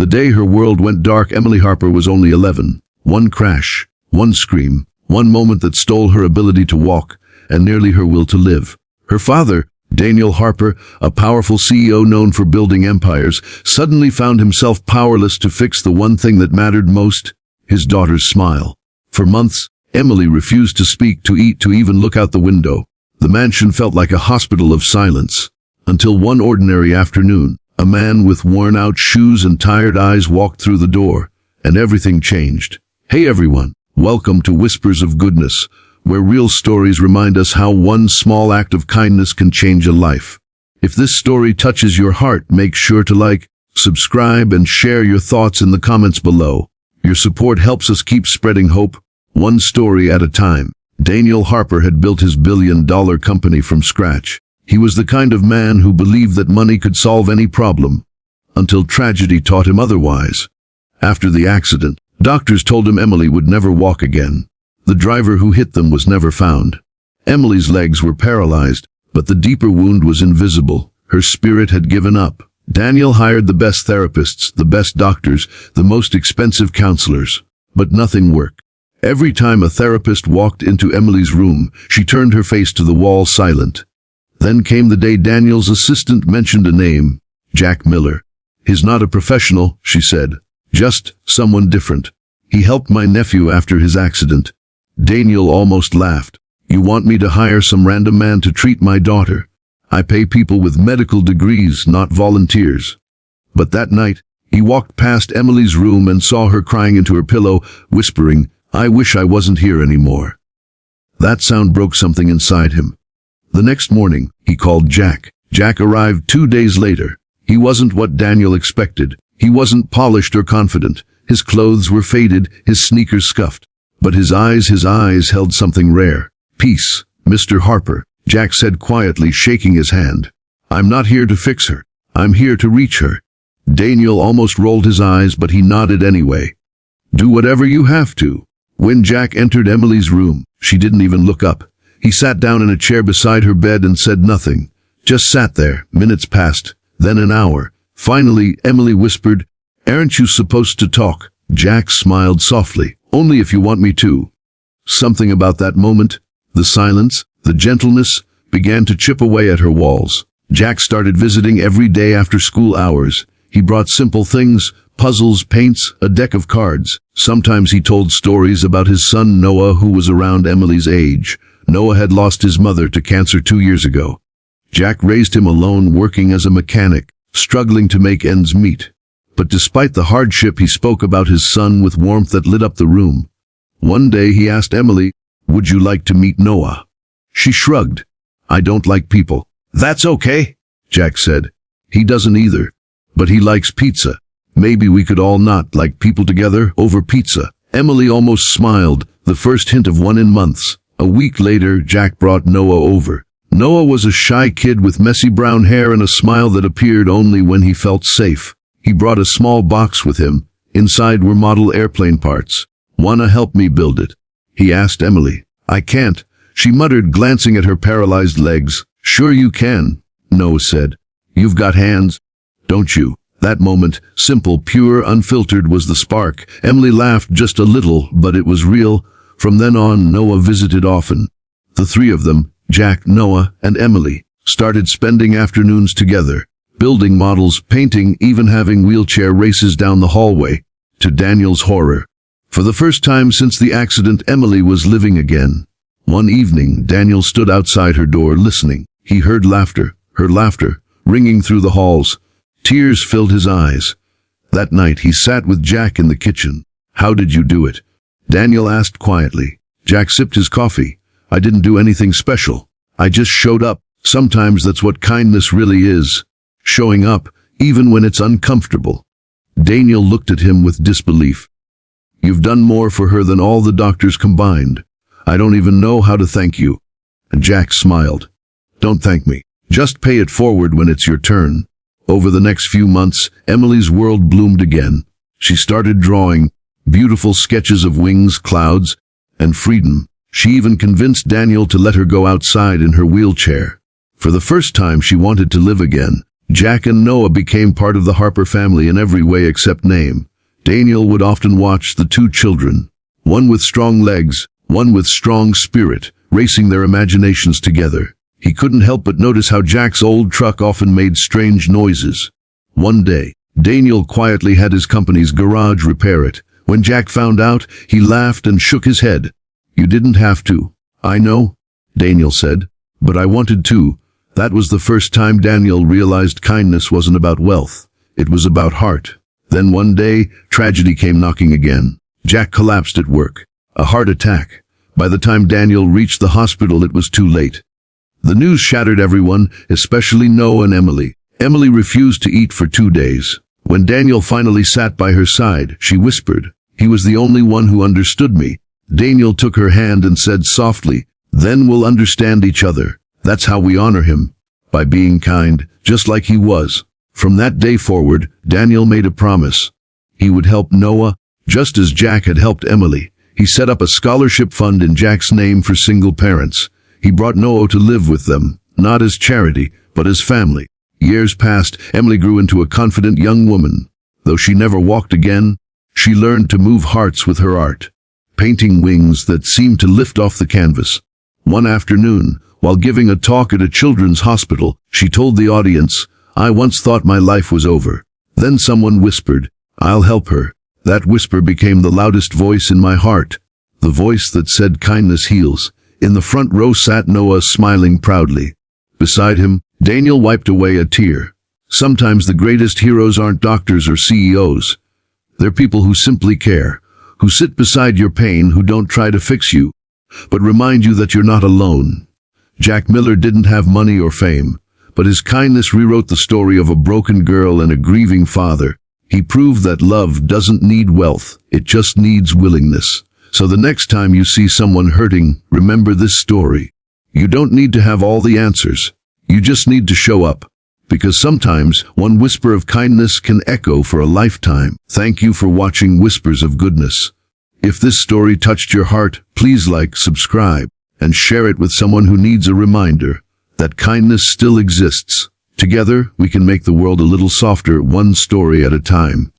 The day her world went dark, Emily Harper was only 11. One crash, one scream, one moment that stole her ability to walk, and nearly her will to live. Her father, Daniel Harper, a powerful CEO known for building empires, suddenly found himself powerless to fix the one thing that mattered most, his daughter's smile. For months, Emily refused to speak, to eat, to even look out the window. The mansion felt like a hospital of silence. Until one ordinary afternoon, a man with worn-out shoes and tired eyes walked through the door, and everything changed. Hey everyone, welcome to Whispers of Goodness, where real stories remind us how one small act of kindness can change a life. If this story touches your heart, make sure to like, subscribe, and share your thoughts in the comments below. Your support helps us keep spreading hope, one story at a time. Daniel Harper had built his billion-dollar company from scratch. He was the kind of man who believed that money could solve any problem, until tragedy taught him otherwise. After the accident, doctors told him Emily would never walk again. The driver who hit them was never found. Emily's legs were paralyzed, but the deeper wound was invisible. Her spirit had given up. Daniel hired the best therapists, the best doctors, the most expensive counselors, but nothing worked. Every time a therapist walked into Emily's room, she turned her face to the wall, silent. Then came the day Daniel's assistant mentioned a name, Jack Miller. "He's not a professional," she said, "just someone different. He helped my nephew after his accident." Daniel almost laughed. "You want me to hire some random man to treat my daughter? I pay people with medical degrees, not volunteers." But that night, he walked past Emily's room and saw her crying into her pillow, whispering, "I wish I wasn't here anymore." That sound broke something inside him. The next morning, he called Jack. Jack arrived 2 days later. He wasn't what Daniel expected. He wasn't polished or confident. His clothes were faded, his sneakers scuffed. But his eyes held something rare. "Peace, Mr. Harper," Jack said quietly, shaking his hand. "I'm not here to fix her. I'm here to reach her." Daniel almost rolled his eyes, but he nodded anyway. "Do whatever you have to." When Jack entered Emily's room, she didn't even look up. He sat down in a chair beside her bed and said nothing. Just sat there. Minutes passed, then an hour. Finally, Emily whispered, "Aren't you supposed to talk?" Jack smiled softly. "Only if you want me to." Something about that moment, the silence, the gentleness, began to chip away at her walls. Jack started visiting every day after school hours. He brought simple things, puzzles, paints, a deck of cards. Sometimes he told stories about his son Noah, who was around Emily's age. Noah had lost his mother to cancer 2 years ago. Jack raised him alone, working as a mechanic, struggling to make ends meet. But despite the hardship, he spoke about his son with warmth that lit up the room. One day he asked Emily, "Would you like to meet Noah?" She shrugged. "I don't like people." "That's okay," Jack said. "He doesn't either. But he likes pizza. Maybe we could all not like people together over pizza." Emily almost smiled, the first hint of one in months. A week later, Jack brought Noah over. Noah was a shy kid with messy brown hair and a smile that appeared only when he felt safe. He brought a small box with him. Inside were model airplane parts. "Wanna help me build it?" he asked Emily. "I can't," she muttered, glancing at her paralyzed legs. "Sure you can," Noah said. "You've got hands, don't you?" That moment, simple, pure, unfiltered, was the spark. Emily laughed just a little, but it was real. From then on, Noah visited often. The three of them, Jack, Noah, and Emily, started spending afternoons together, building models, painting, even having wheelchair races down the hallway. To Daniel's horror, for the first time since the accident, Emily was living again. One evening, Daniel stood outside her door listening. He heard laughter, her laughter, ringing through the halls. Tears filled his eyes. That night, he sat with Jack in the kitchen. "How did you do it?" Daniel asked quietly. Jack sipped his coffee. "I didn't do anything special. I just showed up. Sometimes that's what kindness really is. Showing up, even when it's uncomfortable." Daniel looked at him with disbelief. "You've done more for her than all the doctors combined. I don't even know how to thank you." And Jack smiled. "Don't thank me. Just pay it forward when it's your turn." Over the next few months, Emily's world bloomed again. She started drawing beautiful sketches of wings, clouds, and freedom. She even convinced Daniel to let her go outside in her wheelchair. For the first time, she wanted to live again. Jack and Noah became part of the Harper family in every way except name. Daniel would often watch the two children, one with strong legs, one with strong spirit, racing their imaginations together. He couldn't help but notice how Jack's old truck often made strange noises. One day, Daniel quietly had his company's garage repair it. When Jack found out, he laughed and shook his head. "You didn't have to." "I know," Daniel said, "but I wanted to." That was the first time Daniel realized kindness wasn't about wealth. It was about heart. Then one day, tragedy came knocking again. Jack collapsed at work. A heart attack. By the time Daniel reached the hospital, it was too late. The news shattered everyone, especially Noah and Emily. Emily refused to eat for 2 days. When Daniel finally sat by her side, she whispered, "He was the only one who understood me." Daniel took her hand and said softly, "Then we'll understand each other." That's how we honor him, by being kind, just like he was. From that day forward, Daniel made a promise. He would help Noah, just as Jack had helped Emily. He set up a scholarship fund in Jack's name for single parents. He brought Noah to live with them, not as charity, but as family. Years passed, Emily grew into a confident young woman. Though she never walked again, she learned to move hearts with her art, painting wings that seemed to lift off the canvas. One afternoon, while giving a talk at a children's hospital, she told the audience, "I once thought my life was over." Then someone whispered, "I'll help her." That whisper became the loudest voice in my heart, the voice that said kindness heals. In the front row sat Noah, smiling proudly. Beside him, Daniel wiped away a tear. Sometimes the greatest heroes aren't doctors or CEOs. They're people who simply care, who sit beside your pain, who don't try to fix you, but remind you that you're not alone. Jack Miller didn't have money or fame, but his kindness rewrote the story of a broken girl and a grieving father. He proved that love doesn't need wealth, it just needs willingness. So the next time you see someone hurting, remember this story. You don't need to have all the answers. You just need to show up. Because sometimes, one whisper of kindness can echo for a lifetime. Thank you for watching Whispers of Goodness. If this story touched your heart, please like, subscribe, and share it with someone who needs a reminder that kindness still exists. Together, we can make the world a little softer, one story at a time.